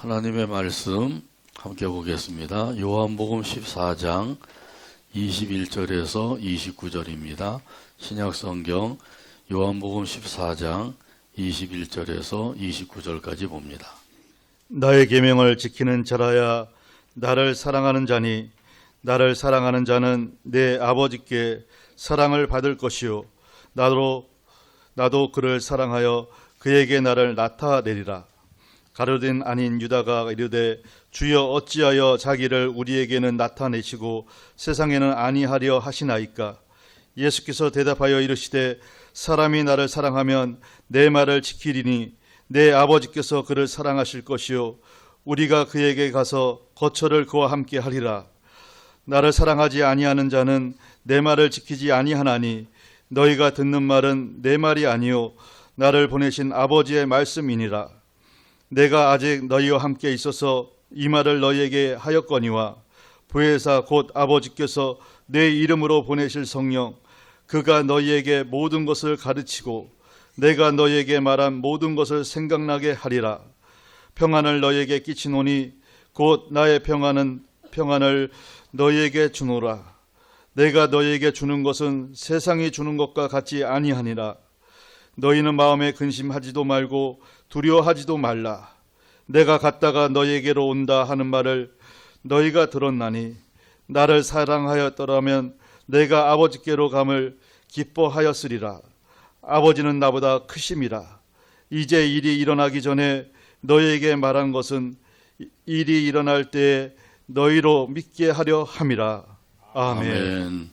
하나님의 말씀 함께 보겠습니다. 요한복음 14장 21절에서 29절입니다. 신약성경 요한복음 14장 21절에서 29절까지 봅니다. 나의 계명을 지키는 자라야 나를 사랑하는 자니 나를 사랑하는 자는 내 아버지께 사랑을 받을 것이요 나도 그를 사랑하여 그에게 나를 나타내리라. 가룟 아닌 유다가 이르되 주여 어찌하여 자기를 우리에게는 나타내시고 세상에는 아니하려 하시나이까. 예수께서 대답하여 이르시되 사람이 나를 사랑하면 내 말을 지키리니 내 아버지께서 그를 사랑하실 것이요 우리가 그에게 가서 거처를 그와 함께 하리라. 나를 사랑하지 아니하는 자는 내 말을 지키지 아니하나니 너희가 듣는 말은 내 말이 아니요 나를 보내신 아버지의 말씀이니라. 내가 아직 너희와 함께 있어서 이 말을 너희에게 하였거니와 보혜사 곧 아버지께서 내 이름으로 보내실 성령 그가 너희에게 모든 것을 가르치고 내가 너희에게 말한 모든 것을 생각나게 하리라. 평안을 너희에게 끼치노니 곧 나의 평안을 너희에게 주노라. 내가 너희에게 주는 것은 세상이 주는 것과 같지 아니하니라. 너희는 마음에 근심하지도 말고 두려워하지도 말라. 내가 갔다가 너희에게로 온다 하는 말을 너희가 들었나니 나를 사랑하였더라면 내가 아버지께로 감을 기뻐하였으리라. 아버지는 나보다 크심이라. 이제 일이 일어나기 전에 너희에게 말한 것은 일이 일어날 때에 너희로 믿게 하려 함이라. 아멘.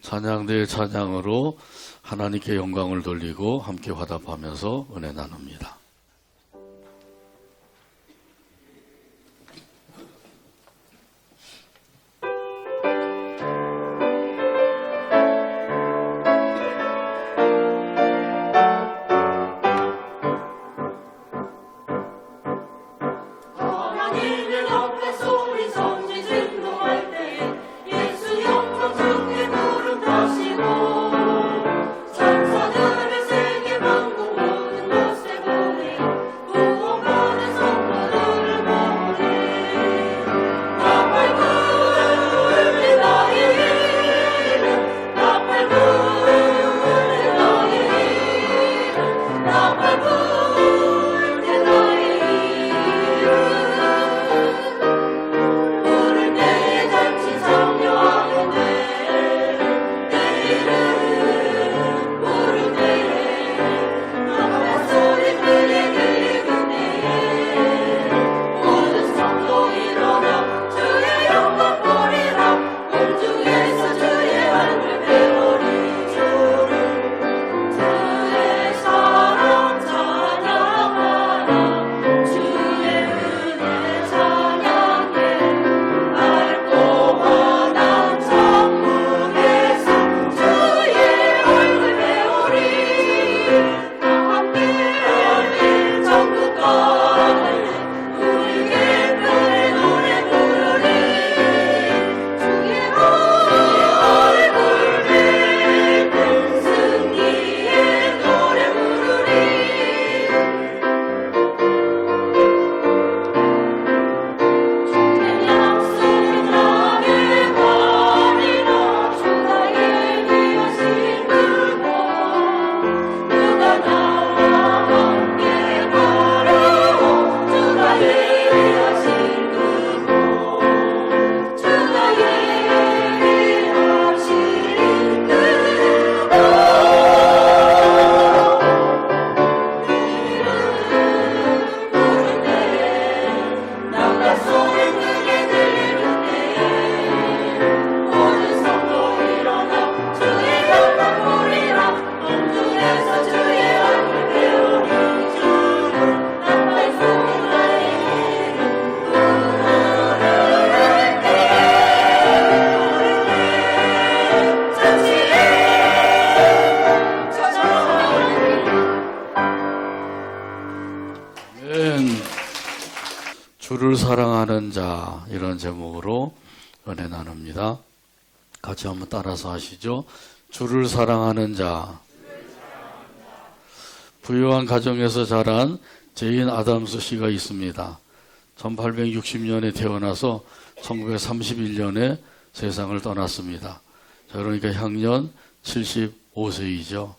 찬양대의 찬양으로 하나님께 영광을 돌리고 함께 화답하면서 은혜 나눕니다. 주를 사랑하는 자, 이런 제목으로 은혜 나눕니다. 같이 한번 따라서 하시죠. 주를 사랑하는 자. 부유한 가정에서 자란 제인 아담스 씨가 있습니다. 1860년에 태어나서 1931년에 세상을 떠났습니다. 자, 그러니까 향년 75세이죠.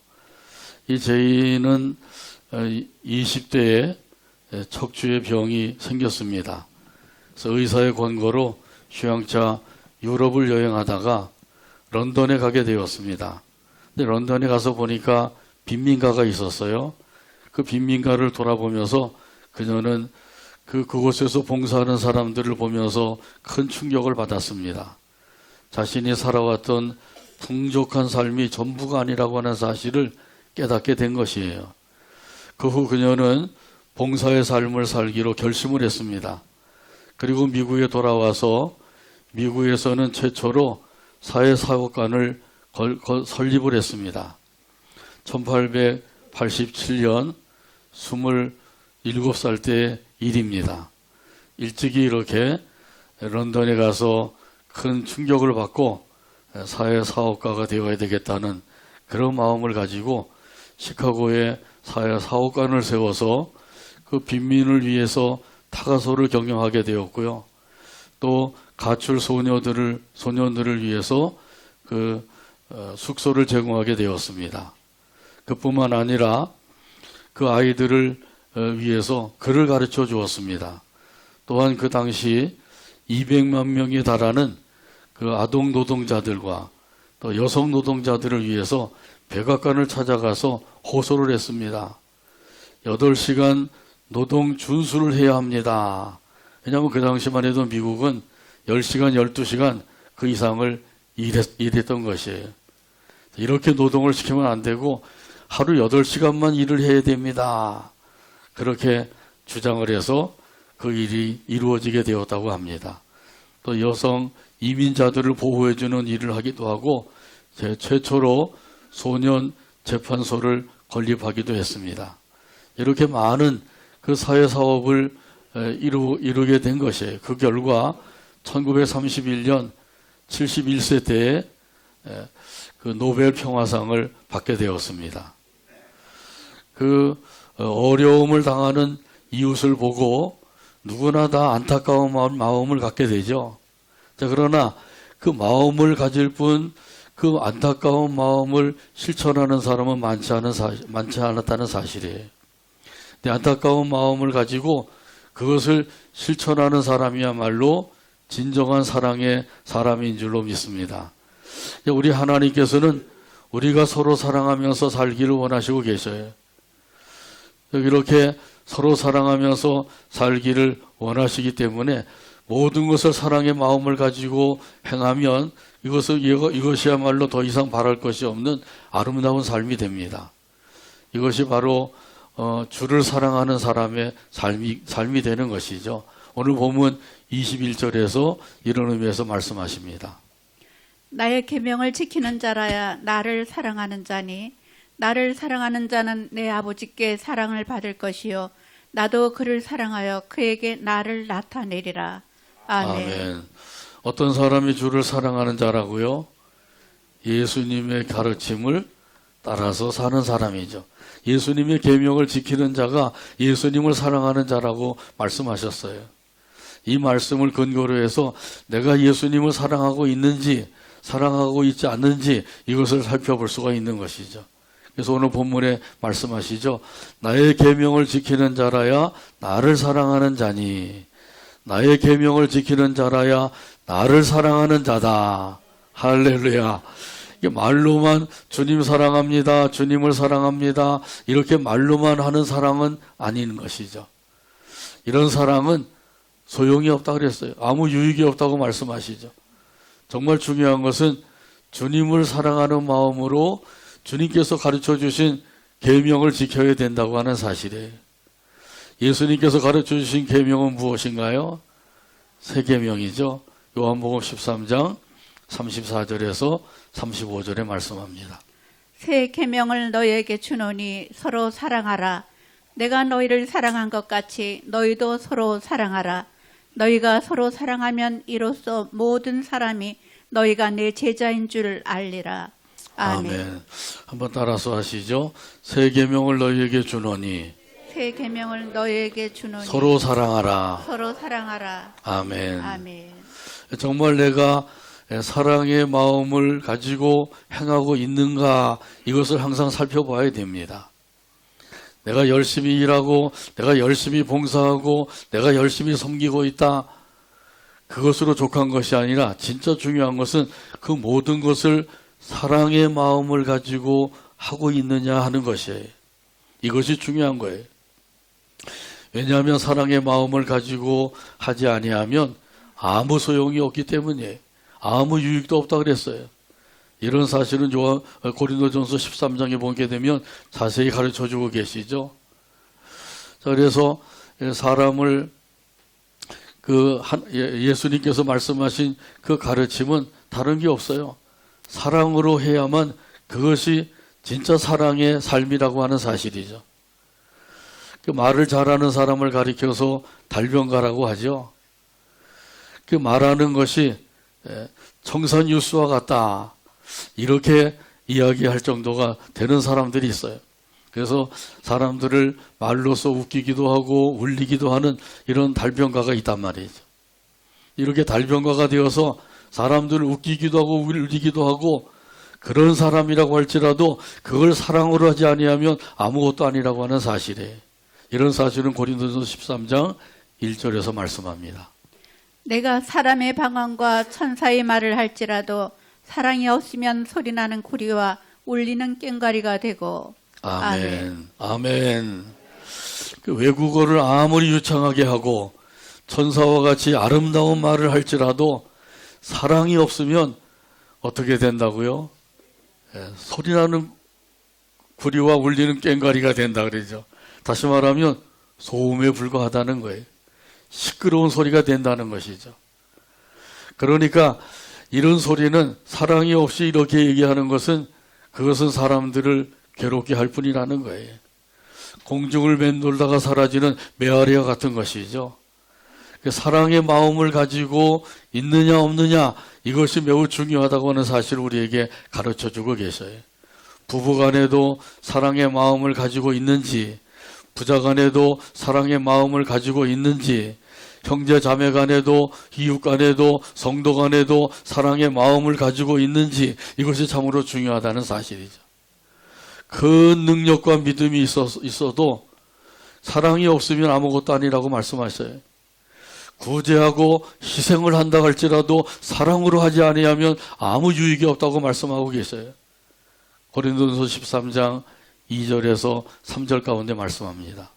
이 제인은 20대에 척추의 병이 생겼습니다. 그래서 의사의 권고로 휴양차 유럽을 여행하다가 런던에 가게 되었습니다. 근데 런던에 가서 보니까 빈민가가 있었어요. 그 빈민가를 돌아보면서 그녀는 그곳에서 봉사하는 사람들을 보면서 큰 충격을 받았습니다. 자신이 살아왔던 풍족한 삶이 전부가 아니라고 하는 사실을 깨닫게 된 것이에요. 그 후 그녀는 봉사의 삶을 살기로 결심을 했습니다. 그리고 미국에 돌아와서 미국에서는 최초로 사회사업관을 설립을 했습니다. 1887년 27살 때의 일입니다. 일찍이 이렇게 런던에 가서 큰 충격을 받고 사회사업가가 되어야 되겠다는 그런 마음을 가지고 시카고에 사회사업관을 세워서 그 빈민을 위해서 타가소를 경영하게 되었고요. 또 가출 소년들을 위해서 숙소를 제공하게 되었습니다. 그뿐만 아니라 그 아이들을 위해서 글을 가르쳐 주었습니다. 또한 그 당시 200만 명에 달하는 그 아동 노동자들과 또 여성 노동자들을 위해서 백악관을 찾아가서 호소를 했습니다. 8시간 노동 준수를 해야 합니다. 왜냐하면 그 당시만 해도 미국은 10시간, 12시간 그 이상을 일했던 것이에요. 이렇게 노동을 시키면 안 되고 하루 8시간만 일을 해야 됩니다. 그렇게 주장을 해서 그 일이 이루어지게 되었다고 합니다. 또 여성 이민자들을 보호해주는 일을 하기도 하고 최초로 소년 재판소를 건립하기도 했습니다. 이렇게 많은 그 사회사업을 이루게 된 것이에요. 그 결과 1931년 71세 때에 그 노벨 평화상을 받게 되었습니다. 그 어려움을 당하는 이웃을 보고 누구나 다 안타까운 마음을 갖게 되죠. 자, 그러나 그 마음을 가질 뿐 그 안타까운 마음을 실천하는 사람은 많지 않았다는 사실이에요. 근데 안타까운 마음을 가지고 그것을 실천하는 사람이야말로 진정한 사랑의 사람인 줄로 믿습니다. 우리 하나님께서는 우리가 서로 사랑하면서 살기를 원하시고 계셔요. 이렇게 서로 사랑하면서 살기를 원하시기 때문에 모든 것을 사랑의 마음을 가지고 행하면 이것이야말로 더 이상 바랄 것이 없는 아름다운 삶이 됩니다. 이것이 바로 주를 사랑하는 사람의 삶이 되는 것이죠. 오늘 본문 21절에서 이런 의미에서 말씀하십니다. 나의 계명을 지키는 자라야 나를 사랑하는 자니 나를 사랑하는 자는 내 아버지께 사랑을 받을 것이요 나도 그를 사랑하여 그에게 나를 나타내리라. 아멘. 아멘. 어떤 사람이 주를 사랑하는 자라고요? 예수님의 가르침을 따라서 사는 사람이죠. 예수님의 계명을 지키는 자가 예수님을 사랑하는 자라고 말씀하셨어요. 이 말씀을 근거로 해서 내가 예수님을 사랑하고 있는지 사랑하고 있지 않는지 이것을 살펴볼 수가 있는 것이죠. 그래서 오늘 본문에 말씀하시죠. 나의 계명을 지키는 자라야 나를 사랑하는 자니 나의 계명을 지키는 자라야 나를 사랑하는 자다. 할렐루야. 이게 말로만 주님 사랑합니다. 주님을 사랑합니다. 이렇게 말로만 하는 사랑은 아닌 것이죠. 이런 사랑은 소용이 없다고 그랬어요. 아무 유익이 없다고 말씀하시죠. 정말 중요한 것은 주님을 사랑하는 마음으로 주님께서 가르쳐 주신 계명을 지켜야 된다고 하는 사실이에요. 예수님께서 가르쳐 주신 계명은 무엇인가요? 세 계명이죠. 요한복음 13장 34절에서 35절에 말씀합니다. 새 계명을 너희에게 주노니 서로 사랑하라. 내가 너희를 사랑한 것 같이 너희도 서로 사랑하라. 너희가 서로 사랑하면 이로써 모든 사람이 너희가 내 제자인 줄 알리라. 아멘. 아멘. 한번 따라서 하시죠. 새 계명을 너희에게 주노니 새 계명을 너희에게 주노니 서로 사랑하라. 서로 사랑하라. 아멘. 아멘. 정말 내가 사랑의 마음을 가지고 행하고 있는가, 이것을 항상 살펴봐야 됩니다. 내가 열심히 일하고 내가 열심히 봉사하고 내가 열심히 섬기고 있다, 그것으로 족한 것이 아니라 진짜 중요한 것은 그 모든 것을 사랑의 마음을 가지고 하고 있느냐 하는 것이에요. 이것이 중요한 거예요. 왜냐하면 사랑의 마음을 가지고 하지 아니하면 아무 소용이 없기 때문이에요. 아무 유익도 없다 그랬어요. 이런 사실은 고린도전서 13장에 보게 되면 자세히 가르쳐주고 계시죠. 자, 그래서 사람을 예수님께서 말씀하신 그 가르침은 다른 게 없어요. 사랑으로 해야만 그것이 진짜 사랑의 삶이라고 하는 사실이죠. 그 말을 잘하는 사람을 가리켜서 달변가라고 하죠. 그 말하는 것이 청산유수와 같다, 이렇게 이야기할 정도가 되는 사람들이 있어요. 그래서 사람들을 말로써 웃기기도 하고 울리기도 하는 이런 달변가가 있단 말이죠. 이렇게 달변가가 되어서 사람들을 웃기기도 하고 울리기도 하고 그런 사람이라고 할지라도 그걸 사랑으로 하지 아니하면 아무것도 아니라고 하는 사실이에요. 이런 사실은 고린도전서 13장 1절에서 말씀합니다. 내가 사람의 방언과 천사의 말을 할지라도 사랑이 없으면 소리나는 구리와 울리는 꽹과리가 되고. 아멘. 아멘. 그 외국어를 아무리 유창하게 하고 천사와 같이 아름다운 말을 할지라도 사랑이 없으면 어떻게 된다고요? 소리나는 구리와 울리는 꽹과리가 된다 그러죠. 다시 말하면 소음에 불과하다는 거예요. 시끄러운 소리가 된다는 것이죠. 그러니까 이런 소리는 사랑이 없이 이렇게 얘기하는 것은 그것은 사람들을 괴롭게 할 뿐이라는 거예요. 공중을 맴돌다가 사라지는 메아리와 같은 것이죠. 사랑의 마음을 가지고 있느냐 없느냐, 이것이 매우 중요하다고 하는 사실을 우리에게 가르쳐주고 계셔요. 부부간에도 사랑의 마음을 가지고 있는지, 부자간에도 사랑의 마음을 가지고 있는지, 형제 자매 간에도 이웃 간에도 성도 간에도 사랑의 마음을 가지고 있는지, 이것이 참으로 중요하다는 사실이죠. 큰 능력과 믿음이 있어도 사랑이 없으면 아무것도 아니라고 말씀하셔요. 구제하고 희생을 한다 할지라도 사랑으로 하지 아니하면 아무 유익이 없다고 말씀하고 계세요. 고린도전서 13장 2절에서 3절 가운데 말씀합니다.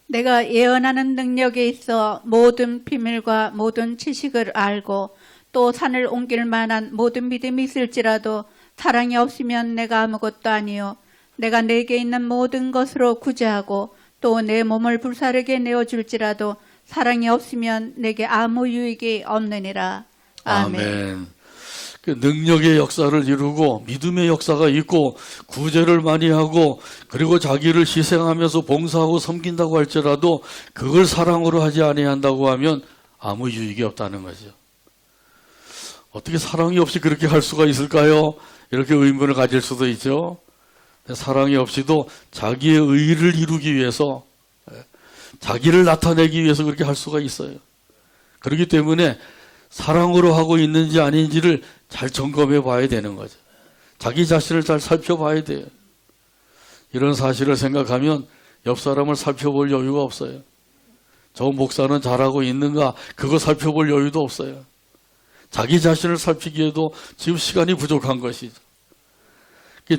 내가 예언하는 능력에 있어 모든 비밀과 모든 지식을 알고 또 산을 옮길 만한 모든 믿음이 있을지라도 사랑이 없으면 내가 아무것도 아니요 내가 내게 있는 모든 것으로 구제하고 또 내 몸을 불사르게 내어줄지라도 사랑이 없으면 내게 아무 유익이 없느니라. 아멘. 아멘. 그 능력의 역사를 이루고 믿음의 역사가 있고 구제를 많이 하고 그리고 자기를 희생하면서 봉사하고 섬긴다고 할지라도 그걸 사랑으로 하지 아니한다고 하면 아무 유익이 없다는 거죠. 어떻게 사랑이 없이 그렇게 할 수가 있을까요? 이렇게 의문을 가질 수도 있죠. 사랑이 없이도 자기의 의를 이루기 위해서, 자기를 나타내기 위해서 그렇게 할 수가 있어요. 그렇기 때문에 사랑으로 하고 있는지 아닌지를 잘 점검해 봐야 되는 거죠. 자기 자신을 잘 살펴봐야 돼요. 이런 사실을 생각하면 옆 사람을 살펴볼 여유가 없어요. 저 목사는 잘하고 있는가, 그거 살펴볼 여유도 없어요. 자기 자신을 살피기에도 지금 시간이 부족한 것이죠.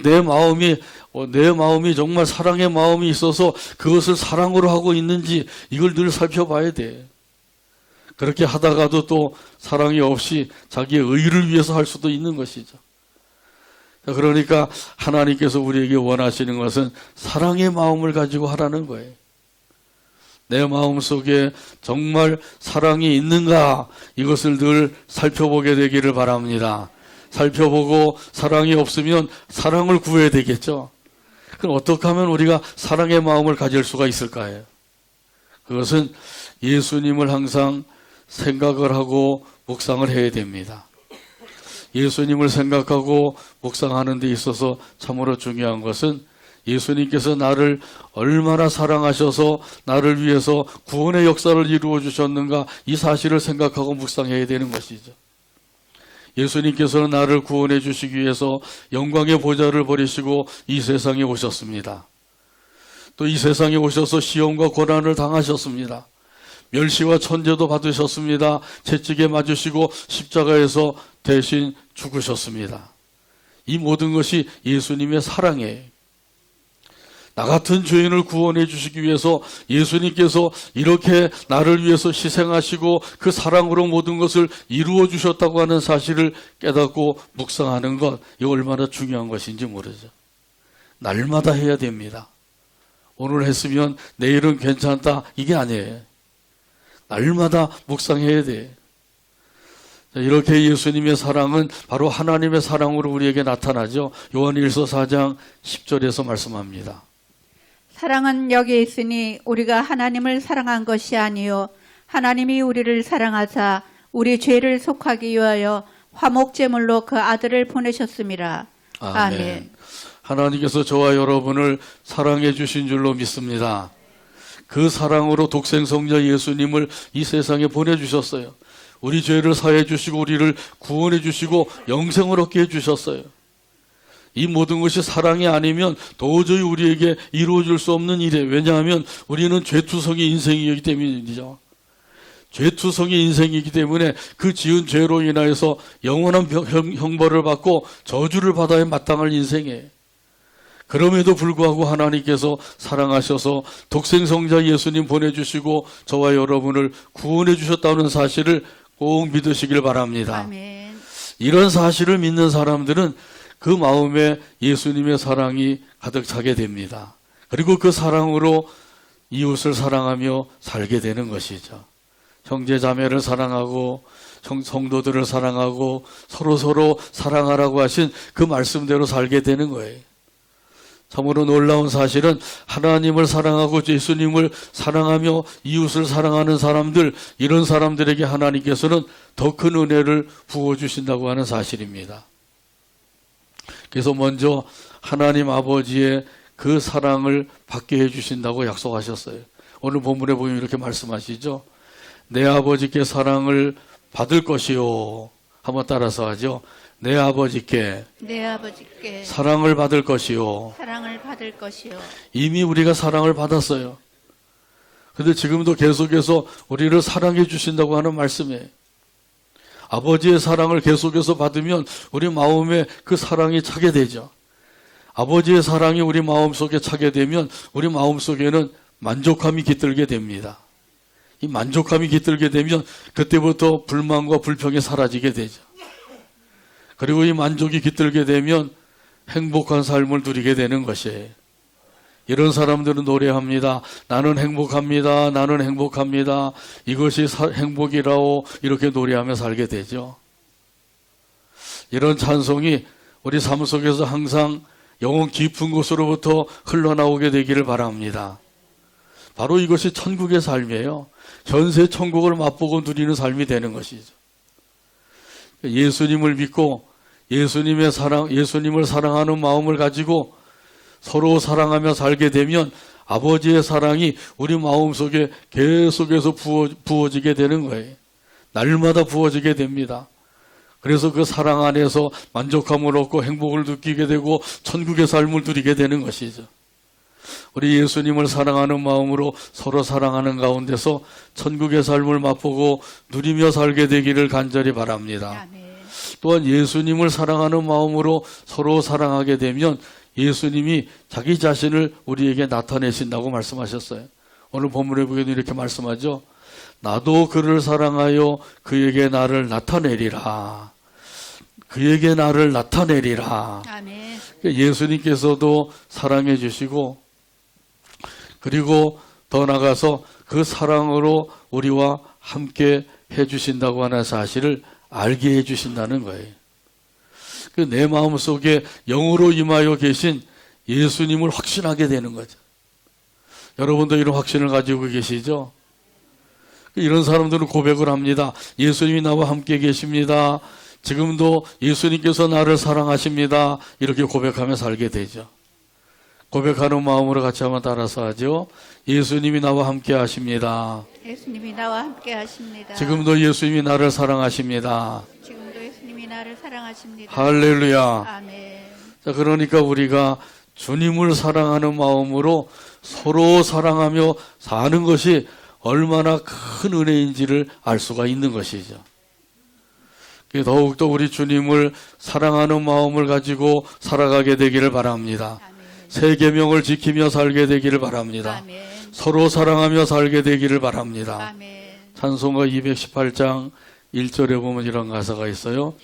내 마음이 정말 사랑의 마음이 있어서 그것을 사랑으로 하고 있는지 이걸 늘 살펴봐야 돼. 그렇게 하다가도 또 사랑이 없이 자기의 의를 위해서 할 수도 있는 것이죠. 그러니까 하나님께서 우리에게 원하시는 것은 사랑의 마음을 가지고 하라는 거예요. 내 마음 속에 정말 사랑이 있는가, 이것을 늘 살펴보게 되기를 바랍니다. 살펴보고 사랑이 없으면 사랑을 구해야 되겠죠. 그럼 어떻게 하면 우리가 사랑의 마음을 가질 수가 있을까요? 그것은 예수님을 항상 생각을 하고 묵상을 해야 됩니다. 예수님을 생각하고 묵상하는 데 있어서 참으로 중요한 것은 예수님께서 나를 얼마나 사랑하셔서 나를 위해서 구원의 역사를 이루어 주셨는가, 이 사실을 생각하고 묵상해야 되는 것이죠. 예수님께서는 나를 구원해 주시기 위해서 영광의 보좌를 버리시고 이 세상에 오셨습니다. 또 이 세상에 오셔서 시험과 고난을 당하셨습니다. 멸시와 천대도 받으셨습니다. 채찍에 맞으시고 십자가에서 대신 죽으셨습니다. 이 모든 것이 예수님의 사랑이에요. 나 같은 죄인을 구원해 주시기 위해서 예수님께서 이렇게 나를 위해서 희생하시고 그 사랑으로 모든 것을 이루어 주셨다고 하는 사실을 깨닫고 묵상하는 것, 이거 얼마나 중요한 것인지 모르죠. 날마다 해야 됩니다. 오늘 했으면 내일은 괜찮다, 이게 아니에요. 날마다 묵상해야 돼. 이렇게 예수님의 사랑은 바로 하나님의 사랑으로 우리에게 나타나죠. 요한일서 4장 10절에서 말씀합니다. 사랑은 여기 있으니 우리가 하나님을 사랑한 것이 아니요 하나님이 우리를 사랑하사 우리 죄를 속하기 위하여 화목제물로 그 아들을 보내셨음이라. 아멘. 하나님께서 저와 여러분을 사랑해 주신 줄로 믿습니다. 그 사랑으로 독생성자 예수님을 이 세상에 보내주셨어요. 우리 죄를 사해 주시고 우리를 구원해 주시고 영생을 얻게 해주셨어요. 이 모든 것이 사랑이 아니면 도저히 우리에게 이루어질 수 없는 일이에요. 왜냐하면 우리는 죄투성이 인생이기 때문이죠. 죄투성이 인생이기 때문에 그 지은 죄로 인하여서 영원한 형벌을 받고 저주를 받아야 마땅할 인생이에요. 그럼에도 불구하고 하나님께서 사랑하셔서 독생성자 예수님 보내주시고 저와 여러분을 구원해 주셨다는 사실을 꼭 믿으시길 바랍니다. 아멘. 이런 사실을 믿는 사람들은 그 마음에 예수님의 사랑이 가득 차게 됩니다. 그리고 그 사랑으로 이웃을 사랑하며 살게 되는 것이죠. 형제 자매를 사랑하고 성도들을 사랑하고 서로 사랑하라고 하신 그 말씀대로 살게 되는 거예요. 참으로 놀라운 사실은 하나님을 사랑하고 예수님을 사랑하며 이웃을 사랑하는 사람들, 이런 사람들에게 하나님께서는 더 큰 은혜를 부어주신다고 하는 사실입니다. 그래서 먼저 하나님 아버지의 그 사랑을 받게 해주신다고 약속하셨어요. 오늘 본문에 보면 이렇게 말씀하시죠. 내 아버지께 사랑을 받을 것이요. 한번 따라서 하죠. 내 아버지께 사랑을 받을 것이요. 사랑을 받을 것이요. 이미 우리가 사랑을 받았어요. 그런데 지금도 계속해서 우리를 사랑해 주신다고 하는 말씀이에요. 아버지의 사랑을 계속해서 받으면 우리 마음에 그 사랑이 차게 되죠. 아버지의 사랑이 우리 마음속에 차게 되면 우리 마음속에는 만족함이 깃들게 됩니다. 이 만족함이 깃들게 되면 그때부터 불만과 불평이 사라지게 되죠. 그리고 이 만족이 깃들게 되면 행복한 삶을 누리게 되는 것이에요. 이런 사람들은 노래합니다. 나는 행복합니다. 나는 행복합니다. 이것이 행복이라고 이렇게 노래하며 살게 되죠. 이런 찬송이 우리 삶 속에서 항상 영혼 깊은 곳으로부터 흘러나오게 되기를 바랍니다. 바로 이것이 천국의 삶이에요. 현세 천국을 맛보고 누리는 삶이 되는 것이죠. 예수님을 믿고 예수님을 사랑하는 마음을 가지고 서로 사랑하며 살게 되면 아버지의 사랑이 우리 마음속에 계속해서 부어지게 되는 거예요. 날마다 부어지게 됩니다. 그래서 그 사랑 안에서 만족함을 얻고 행복을 느끼게 되고 천국의 삶을 누리게 되는 것이죠. 우리 예수님을 사랑하는 마음으로 서로 사랑하는 가운데서 천국의 삶을 맛보고 누리며 살게 되기를 간절히 바랍니다. 아멘. 또한 예수님을 사랑하는 마음으로 서로 사랑하게 되면 예수님이 자기 자신을 우리에게 나타내신다고 말씀하셨어요. 오늘 본문에 보면 이렇게 말씀하죠. 나도 그를 사랑하여 그에게 나를 나타내리라. 그에게 나를 나타내리라. 아멘. 예수님께서도 사랑해 주시고 그리고 더 나아가서 그 사랑으로 우리와 함께 해주신다고 하는 사실을 알게 해주신다는 거예요. 내 마음속에 영으로 임하여 계신 예수님을 확신하게 되는 거죠. 여러분도 이런 확신을 가지고 계시죠? 이런 사람들은 고백을 합니다. 예수님이 나와 함께 계십니다. 지금도 예수님께서 나를 사랑하십니다. 이렇게 고백하며 살게 되죠. 고백하는 마음으로 같이 한번 따라서 하죠. 예수님이 나와 함께 하십니다. 예수님이 나와 함께 하십니다. 지금도 예수님이 나를 사랑하십니다. 지금도 예수님이 나를 사랑하십니다. 할렐루야. 아멘. 자, 그러니까 우리가 주님을 사랑하는 마음으로 서로 사랑하며 사는 것이 얼마나 큰 은혜인지를 알 수가 있는 것이죠. 더욱더 우리 주님을 사랑하는 마음을 가지고 살아가게 되기를 바랍니다. 아멘. 세 계명을 지키며 살게 되기를 바랍니다. 아멘. 서로 사랑하며 살게 되기를 바랍니다. 아멘. 찬송가 218장 1절에 보면 이런 가사가 있어요.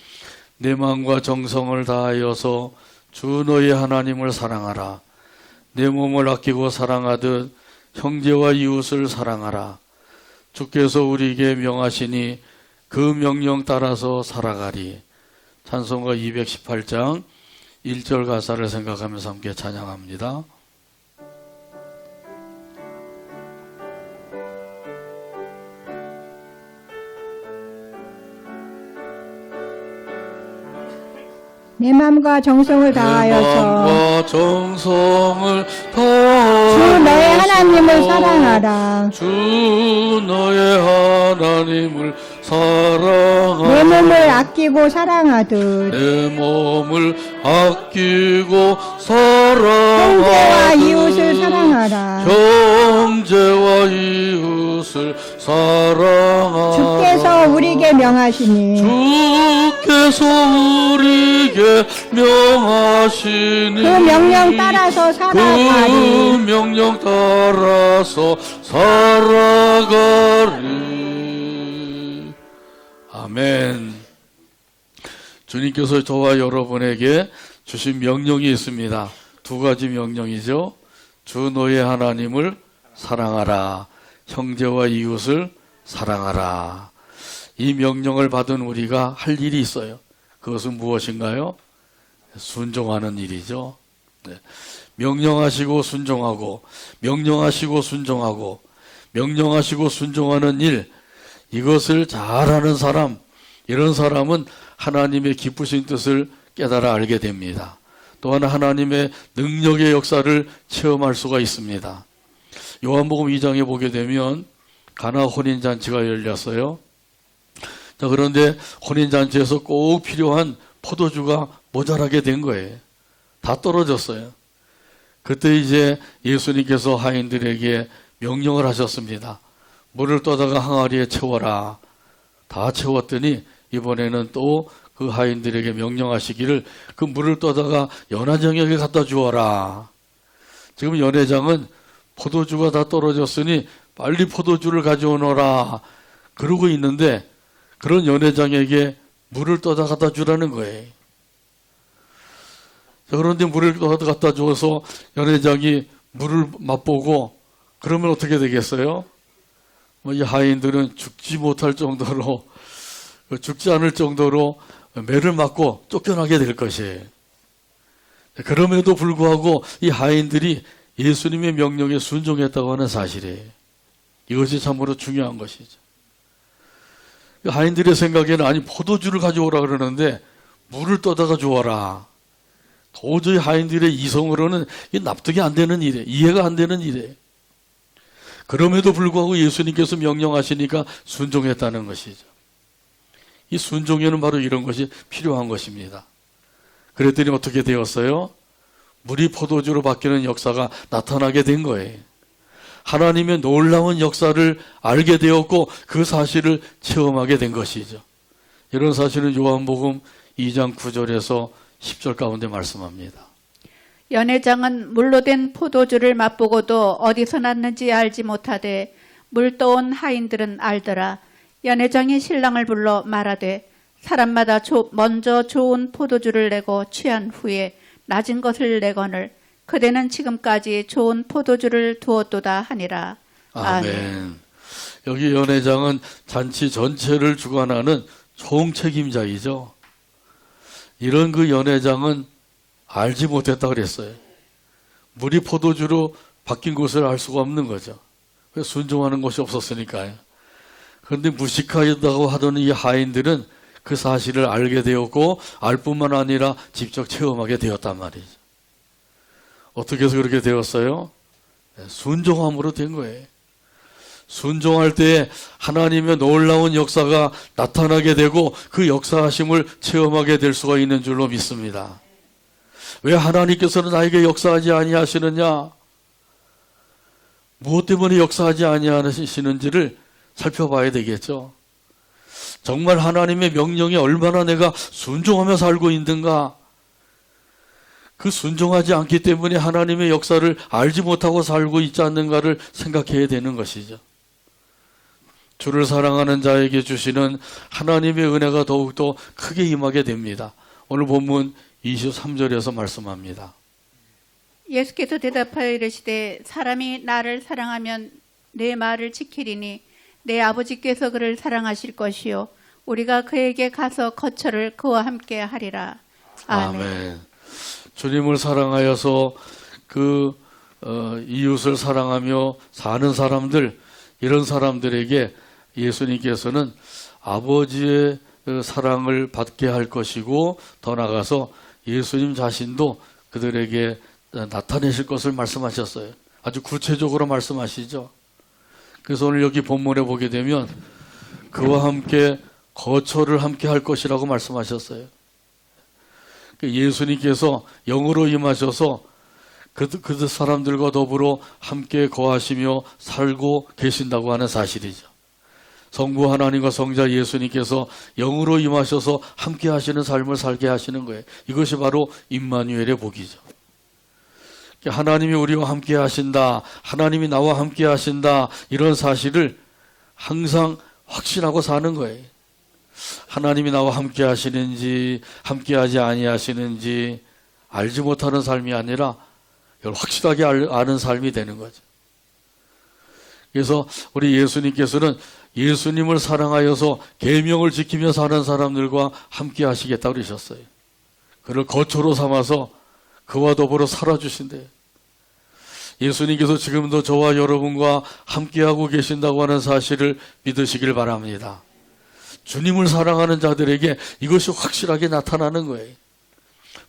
내 마음과 정성을 다하여서 주 너의 하나님을 사랑하라. 내 몸을 아끼고 사랑하듯 형제와 이웃을 사랑하라. 주께서 우리에게 명하시니 그 명령 따라서 살아가리. 찬송가 218장 1절 가사를 생각하면서 함께 찬양합니다. 내 마음과 정성을 다하여서 마음과 정성을 주 다하여서 너의 하나님을 사랑하라. 주 너의 하나님을 내 사랑하라. 몸을 아끼고 사랑하듯 내 몸을 아끼고 형제와 사랑하듯 이웃을 사랑하라. 형제와 이웃을 사랑하라. 주께서 우리에게 명하시니 주께서 우리에게 명하시니 그 명령 따라서 그 살아가리. 명령 따라서 살아가리. 아멘. 주님께서 저와 여러분에게 주신 명령이 있습니다. 두 가지 명령이죠. 주 너의 하나님을 사랑하라. 형제와 이웃을 사랑하라. 이 명령을 받은 우리가 할 일이 있어요. 그것은 무엇인가요? 순종하는 일이죠. 네. 명령하시고 순종하고, 명령하시고 순종하고, 명령하시고 순종하는 일, 이것을 잘하는 사람, 이런 사람은 하나님의 기쁘신 뜻을 깨달아 알게 됩니다. 또한 하나님의 능력의 역사를 체험할 수가 있습니다. 요한복음 2장에 보게 되면 가나 혼인잔치가 열렸어요. 자, 그런데 혼인잔치에서 꼭 필요한 포도주가 모자라게 된 거예요. 다 떨어졌어요. 그때 이제 예수님께서 하인들에게 명령을 하셨습니다. 물을 떠다가 항아리에 채워라. 다 채웠더니 이번에는 또 그 하인들에게 명령하시기를 그 물을 떠다가 연회장에게 갖다 주어라. 지금 연회장은 포도주가 다 떨어졌으니 빨리 포도주를 가져오너라. 그러고 있는데 그런 연회장에게 물을 떠다 갖다 주라는 거예요. 자, 그런데 물을 떠다 갖다 줘서 연회장이 물을 맛보고 그러면 어떻게 되겠어요? 이 하인들은 죽지 못할 정도로, 죽지 않을 정도로 매를 맞고 쫓겨나게 될 것이에요. 그럼에도 불구하고 이 하인들이 예수님의 명령에 순종했다고 하는 사실이에요. 이것이 참으로 중요한 것이죠. 하인들의 생각에는 아니 포도주를 가져오라 그러는데 물을 떠다가 주어라. 도저히 하인들의 이성으로는 납득이 안 되는 일이에요. 이해가 안 되는 일이에요. 그럼에도 불구하고 예수님께서 명령하시니까 순종했다는 것이죠. 이 순종에는 바로 이런 것이 필요한 것입니다. 그랬더니 어떻게 되었어요? 물이 포도주로 바뀌는 역사가 나타나게 된 거예요. 하나님의 놀라운 역사를 알게 되었고 그 사실을 체험하게 된 것이죠. 이런 사실은 요한복음 2장 9절에서 10절 가운데 말씀합니다. 연회장은 물로 된 포도주를 맛보고도 어디서 났는지 알지 못하되 물 떠온 하인들은 알더라. 연회장이 신랑을 불러 말하되 사람마다 먼저 좋은 포도주를 내고 취한 후에 낮은 것을 내거늘 그대는 지금까지 좋은 포도주를 두었도다 하니라. 아멘. 여기 연회장은 잔치 전체를 주관하는 총책임자이죠. 이런 그 연회장은 알지 못했다 그랬어요. 물이 포도주로 바뀐 것을 알 수가 없는 거죠. 순종하는 것이 없었으니까요. 그런데 무식하다고 하던 이 하인들은 그 사실을 알게 되었고 알 뿐만 아니라 직접 체험하게 되었단 말이죠. 어떻게 해서 그렇게 되었어요? 순종함으로 된 거예요. 순종할 때 하나님의 놀라운 역사가 나타나게 되고 그 역사하심을 체험하게 될 수가 있는 줄로 믿습니다. 왜 하나님께서는 나에게 역사하지 아니하시느냐? 무엇 때문에 역사하지 아니하시는지를 살펴봐야 되겠죠. 정말 하나님의 명령에 얼마나 내가 순종하며 살고 있는가? 그 순종하지 않기 때문에 하나님의 역사를 알지 못하고 살고 있지 않는가를 생각해야 되는 것이죠. 주를 사랑하는 자에게 주시는 하나님의 은혜가 더욱더 크게 임하게 됩니다. 오늘 본문 23절에서 말씀합니다. 예수께서 대답하여 이르시되 사람이 나를 사랑하면 내 말을 지키리니 내 아버지께서 그를 사랑하실 것이요 우리가 그에게 가서 거처를 그와 함께 하리라. 아멘. 주님을 사랑하여서 이웃을 사랑하며 사는 사람들, 이런 사람들에게 예수님께서는 아버지의 사랑을 받게 할 것이고 더 나아가서 예수님 자신도 그들에게 나타내실 것을 말씀하셨어요. 아주 구체적으로 말씀하시죠. 그래서 오늘 여기 본문에 보게 되면 그와 함께 거처를 함께 할 것이라고 말씀하셨어요. 예수님께서 영으로 임하셔서 그 사람들과 더불어 함께 거하시며 살고 계신다고 하는 사실이죠. 성부 하나님과 성자 예수님께서 영으로 임하셔서 함께 하시는 삶을 살게 하시는 거예요. 이것이 바로 임마누엘의 복이죠. 하나님이 우리와 함께 하신다, 하나님이 나와 함께 하신다, 이런 사실을 항상 확신하고 사는 거예요. 하나님이 나와 함께 하시는지 함께 하지 아니하시는지 알지 못하는 삶이 아니라 이걸 확실하게 아는 삶이 되는 거죠. 그래서 우리 예수님께서는 예수님을 사랑하여서 계명을 지키며 사는 사람들과 함께 하시겠다고 그러셨어요. 그를 거처로 삼아서 그와 더불어 살아주신대요. 예수님께서 지금도 저와 여러분과 함께하고 계신다고 하는 사실을 믿으시길 바랍니다. 주님을 사랑하는 자들에게 이것이 확실하게 나타나는 거예요.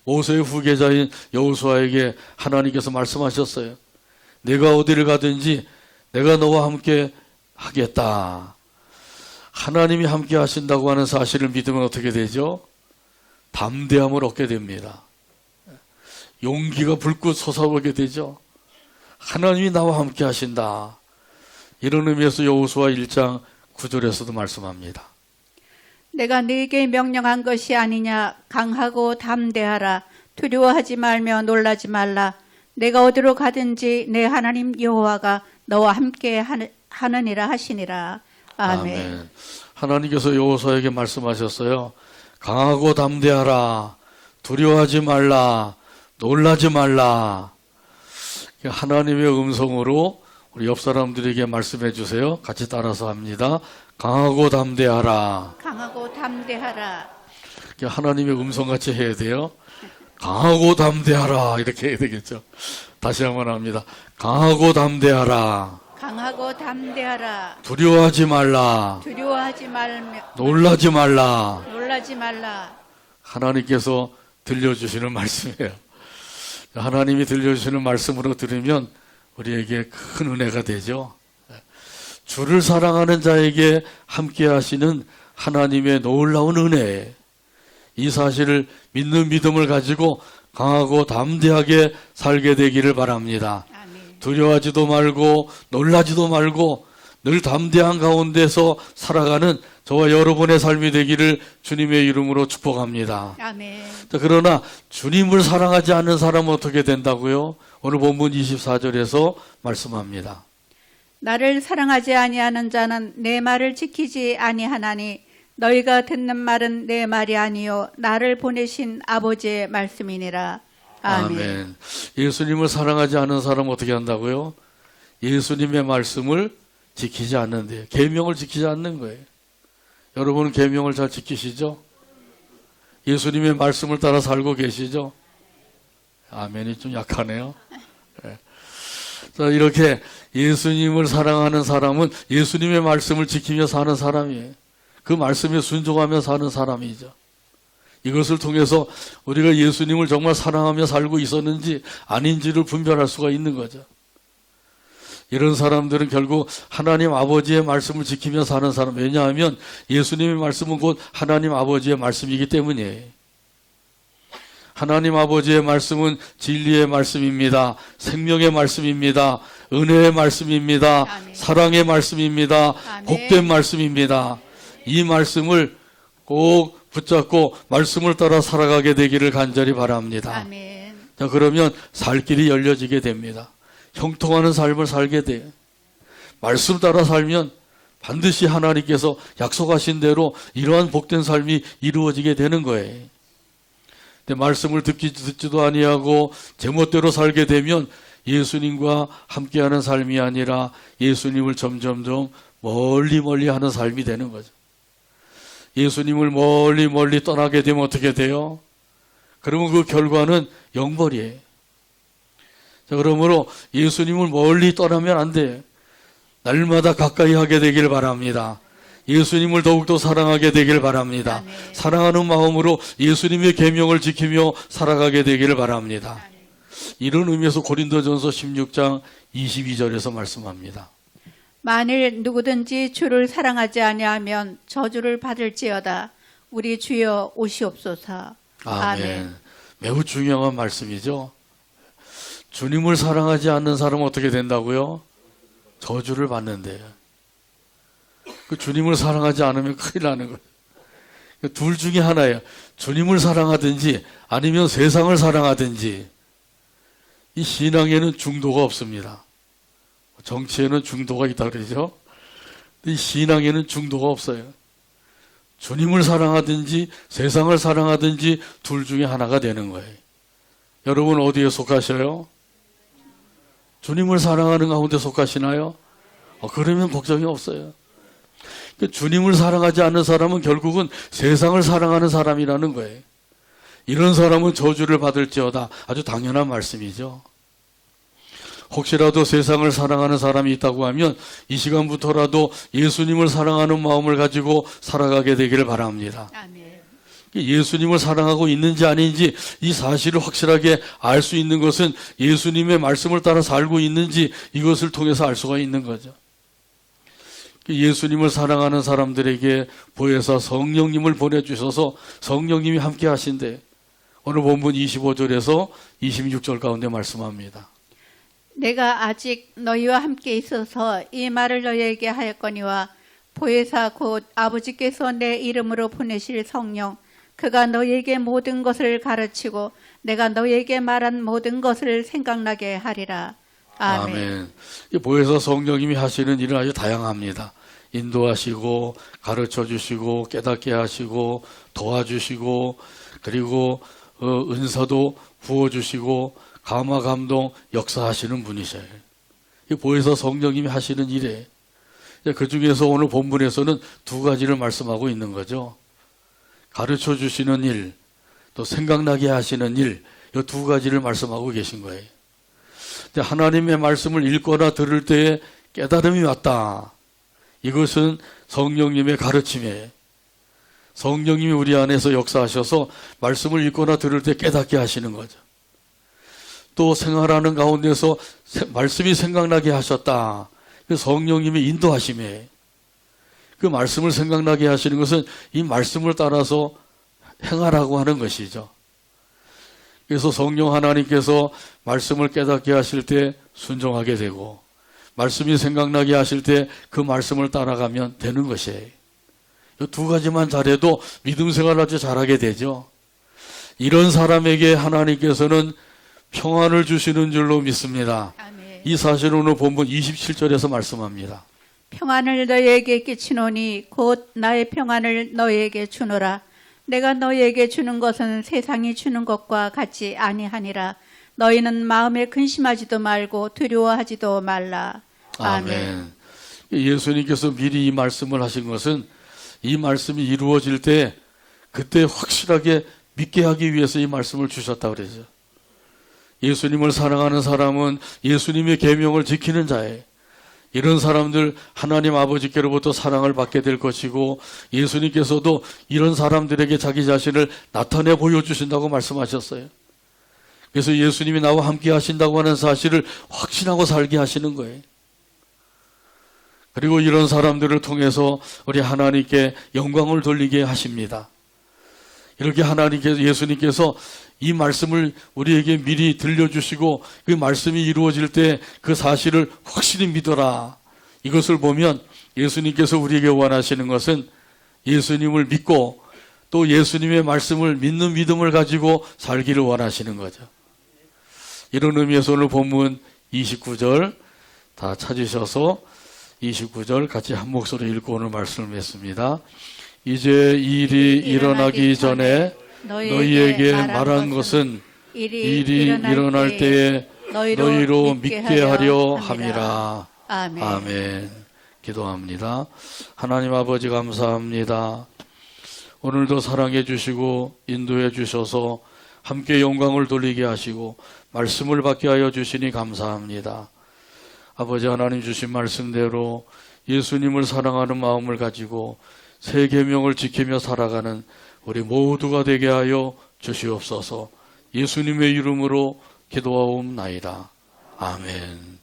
모세의 후계자인 여호수아에게 하나님께서 말씀하셨어요. 내가 어디를 가든지 내가 너와 함께 하겠다. 하나님이 함께 하신다고 하는 사실을 믿으면 어떻게 되죠? 담대함을 얻게 됩니다. 용기가 불꽃 솟아오르게 되죠. 하나님이 나와 함께 하신다. 이런 의미에서 여호수아 1장 9절에서도 말씀합니다. 내가 네게 명령한 것이 아니냐. 강하고 담대하라. 두려워하지 말며 놀라지 말라. 내가 어디로 가든지 내 하나님 여호와가 너와 함께 하느니라 하시니라. 아멘. 하나님께서 여호수아에게 말씀하셨어요. 강하고 담대하라. 두려워하지 말라. 놀라지 말라. 하나님의 음성으로 우리 옆 사람들에게 말씀해 주세요. 같이 따라서 합니다. 강하고 담대하라. 강하고 담대하라. 하나님의 음성같이 해야 돼요. 강하고 담대하라. 이렇게 해야 되겠죠. 다시 한번 합니다. 강하고 담대하라. 강하고 담대하라. 두려워하지 말라. 두려워하지 말며 놀라지 말라. 놀라지 말라. 하나님께서 들려주시는 말씀이에요. 하나님이 들려주시는 말씀으로 들으면 우리에게 큰 은혜가 되죠. 주를 사랑하는 자에게 함께 하시는 하나님의 놀라운 은혜, 이 사실을 믿는 믿음을 가지고 강하고 담대하게 살게 되기를 바랍니다. 아멘. 두려워하지도 말고 놀라지도 말고 늘 담대한 가운데서 살아가는 저와 여러분의 삶이 되기를 주님의 이름으로 축복합니다. 아멘. 자, 그러나 주님을 사랑하지 않는 사람은 어떻게 된다고요? 오늘 본문 24절에서 말씀합니다. 나를 사랑하지 아니하는 자는 내 말을 지키지 아니하나니 너희가 듣는 말은 내 말이 아니요 나를 보내신 아버지의 말씀이니라. 아멘. 예수님을 사랑하지 않는 사람은 어떻게 한다고요? 예수님의 말씀을 지키지 않는데요. 계명을 지키지 않는 거예요. 여러분은 계명을 잘 지키시죠? 예수님의 말씀을 따라 살고 계시죠? 아멘이 좀 약하네요. 네. 자, 이렇게 예수님을 사랑하는 사람은 예수님의 말씀을 지키며 사는 사람이에요. 그 말씀에 순종하며 사는 사람이죠. 이것을 통해서 우리가 예수님을 정말 사랑하며 살고 있었는지 아닌지를 분별할 수가 있는 거죠. 이런 사람들은 결국 하나님 아버지의 말씀을 지키며 사는 사람. 왜냐하면 예수님의 말씀은 곧 하나님 아버지의 말씀이기 때문이에요. 하나님 아버지의 말씀은 진리의 말씀입니다. 생명의 말씀입니다. 은혜의 말씀입니다. 아멘. 사랑의 말씀입니다. 아멘. 복된 말씀입니다. 이 말씀을 꼭 붙잡고 말씀을 따라 살아가게 되기를 간절히 바랍니다. 아멘. 자, 그러면 살 길이 열려지게 됩니다. 형통하는 삶을 살게 돼요. 말씀 따라 살면 반드시 하나님께서 약속하신 대로 이러한 복된 삶이 이루어지게 되는 거예요. 근데 말씀을 듣지도 아니하고 제멋대로 살게 되면 예수님과 함께하는 삶이 아니라 예수님을 점점점 멀리 하는 삶이 되는 거죠. 예수님을 멀리 떠나게 되면 어떻게 돼요? 그러면 그 결과는 영벌이에요. 자, 그러므로 예수님을 멀리 떠나면 안 돼요. 날마다 가까이 하게 되길 바랍니다. 예수님을 더욱더 사랑하게 되길 바랍니다. 아멘. 사랑하는 마음으로 예수님의 계명을 지키며 살아가게 되기를 바랍니다. 이런 의미에서 고린도전서 16장 22절에서 말씀합니다. 만일 누구든지 주를 사랑하지 아니하면 저주를 받을지어다. 우리 주여 오시옵소서. 아멘. 매우 중요한 말씀이죠. 주님을 사랑하지 않는 사람은 어떻게 된다고요? 저주를 받는데요. 그 주님을 사랑하지 않으면 큰일 나는 거예요. 둘 중에 하나예요. 주님을 사랑하든지 아니면 세상을 사랑하든지. 이 신앙에는 중도가 없습니다. 정치에는 중도가 있다 그러죠. 이 신앙에는 중도가 없어요. 주님을 사랑하든지 세상을 사랑하든지 둘 중에 하나가 되는 거예요. 여러분 어디에 속하셔요? 주님을 사랑하는 가운데 속하시나요? 그러면 걱정이 없어요. 주님을 사랑하지 않는 사람은 결국은 세상을 사랑하는 사람이라는 거예요. 이런 사람은 저주를 받을지어다. 아주 당연한 말씀이죠. 혹시라도 세상을 사랑하는 사람이 있다고 하면 이 시간부터라도 예수님을 사랑하는 마음을 가지고 살아가게 되기를 바랍니다. 아멘. 예수님을 사랑하고 있는지 아닌지 이 사실을 확실하게 알 수 있는 것은 예수님의 말씀을 따라 살고 있는지 이것을 통해서 알 수가 있는 거죠. 예수님을 사랑하는 사람들에게 보혜사 성령님을 보내주셔서 성령님이 함께 하신대. 오늘 본문 25절에서 26절 가운데 말씀합니다. 내가 아직 너희와 함께 있어서 이 말을 너희에게 하였거니와 보혜사 곧 아버지께서 내 이름으로 보내실 성령 그가 너희에게 모든 것을 가르치고 내가 너희에게 말한 모든 것을 생각나게 하리라. 아멘. 아멘. 이 보혜사 성령님이 하시는 일은 아주 다양합니다. 인도하시고 가르쳐 주시고 깨닫게 하시고 도와주시고 그리고 은사도 부어주시고 감화 감동 역사하시는 분이셔요. 이 보혜사 성령님이 하시는 일에 그 중에서 오늘 본문에서는 두 가지를 말씀하고 있는 거죠. 가르쳐 주시는 일, 또 생각나게 하시는 일, 이 두 가지를 말씀하고 계신 거예요. 하나님의 말씀을 읽거나 들을 때에 깨달음이 왔다. 이것은 성령님의 가르침이에요. 성령님이 우리 안에서 역사하셔서 말씀을 읽거나 들을 때 깨닫게 하시는 거죠. 또 생활하는 가운데서 말씀이 생각나게 하셨다. 그 성령님의 인도하심에 그 말씀을 생각나게 하시는 것은 이 말씀을 따라서 행하라고 하는 것이죠. 그래서 성령 하나님께서 말씀을 깨닫게 하실 때 순종하게 되고 말씀이 생각나게 하실 때 그 말씀을 따라가면 되는 것이에요. 이 두 가지만 잘해도 믿음 생활을 아주 잘하게 되죠. 이런 사람에게 하나님께서는 평안을 주시는 줄로 믿습니다. 아멘. 이 사실은 오늘 본문 27절에서 말씀합니다. 평안을 너희에게 끼치노니 곧 나의 평안을 너희에게 주노라. 내가 너희에게 주는 것은 세상이 주는 것과 같지 아니하니라. 너희는 마음에 근심하지도 말고 두려워하지도 말라. 아멘. 예수님께서 미리 이 말씀을 하신 것은 이 말씀이 이루어질 때 그때 확실하게 믿게 하기 위해서 이 말씀을 주셨다고 그러죠. 예수님을 사랑하는 사람은 예수님의 계명을 지키는 자예요. 이런 사람들 하나님 아버지께로부터 사랑을 받게 될 것이고 예수님께서도 이런 사람들에게 자기 자신을 나타내 보여주신다고 말씀하셨어요. 그래서 예수님이 나와 함께 하신다고 하는 사실을 확신하고 살게 하시는 거예요. 그리고 이런 사람들을 통해서 우리 하나님께 영광을 돌리게 하십니다. 이렇게 예수님께서 이 말씀을 우리에게 미리 들려주시고 그 말씀이 이루어질 때 그 사실을 확실히 믿어라. 이것을 보면 예수님께서 우리에게 원하시는 것은 예수님을 믿고 또 예수님의 말씀을 믿는 믿음을 가지고 살기를 원하시는 거죠. 이런 의미에서 오늘 본문 29절 다 찾으셔서 29절 같이 한 목소리 읽고 오늘 말씀을 맺습니다. 이제 이 일이 일어나기 전에 너희에게 말한 것은 일이 일어날 때에 너희로 믿게 하려 함이라. 아멘. 기도합니다. 하나님 아버지 감사합니다. 오늘도 사랑해 주시고 인도해 주셔서 함께 영광을 돌리게 하시고 말씀을 받게 하여 주시니 감사합니다. 아버지 하나님 주신 말씀대로 예수님을 사랑하는 마음을 가지고 새 계명을 지키며 살아가는 우리 모두가 되게 하여 주시옵소서. 예수님의 이름으로 기도하옵나이다. 아멘.